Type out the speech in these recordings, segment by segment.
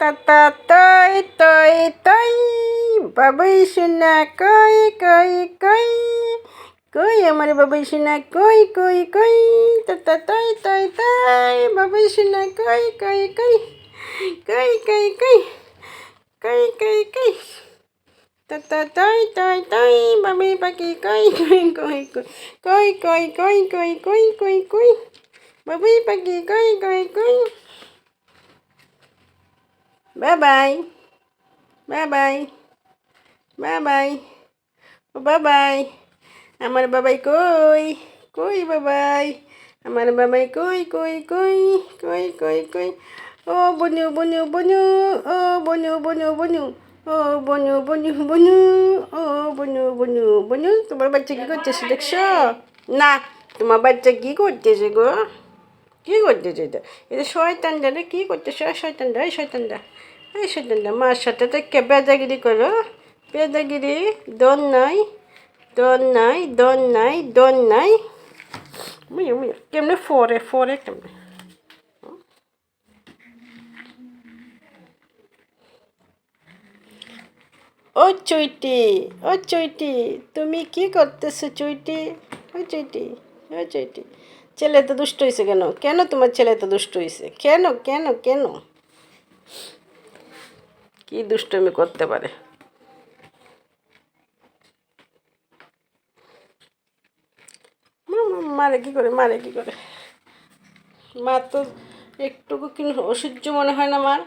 Tata toy toy toy, বাবুই সোনা কই কই কই, কই আমার বাবুই সোনা কই কই কই, tata toy toy toy, বাবুই সোনা কই কই কই, কই কই কই, কই কই কই, tata toy toy toy, বাবুই পাখি কই কই কই কই, কই কই কই কই কই কই, বাবুই পাখি কই কই কই. Bye bye. Bye bye. Bye bye. Bye bye. আমার বাবাই কই কই বাবাই, আমার বাবাই কই কই কই কই কই কই. ও বনু বনু বনু, ও বনু বনু বনু, ও বনু বনু বনু, ও বনু বনু বনু. তোমার বাচ্চা কি করতেছে দেখছো? না, তোমার বাচ্চা কি করতেছে গো? কি করতেছে এটা? এটা শয়তানটা রে, কি করতেছে শয়তানটা? এই শয়তানটা, এই শয়তানটা মার সাথে তো কে বেদাগিরি করো? বেদাগিরি দন নাই, দন নাই, দন নাই, দন নাই. মুই মুই কেমনে ফরে ফরে কেমনে? ও চুইটি, ও চুইটি, তুমি কি করতেছো চুইটি? ও চুইটি, ও চুইটি, ছেলে তো দুষ্ট হয়েছে কেন? কেন তোমার ছেলে তো দুষ্ট হয়েছে? কেন কেন কেন? কি দুষ্টমি করতে পারে? মারে কি করে, মারে কি করে? মার তো একটুকু কিন্তু অসহ্য মনে হয় না মার?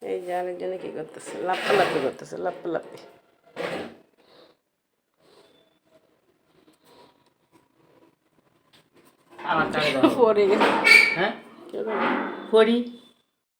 এই যে আরেকজনে কি করতেছে, লাপ্পালাপি করতেছে, লাপ্পালাপি. আমার পরে গেছে. হ্যাঁ পড়ি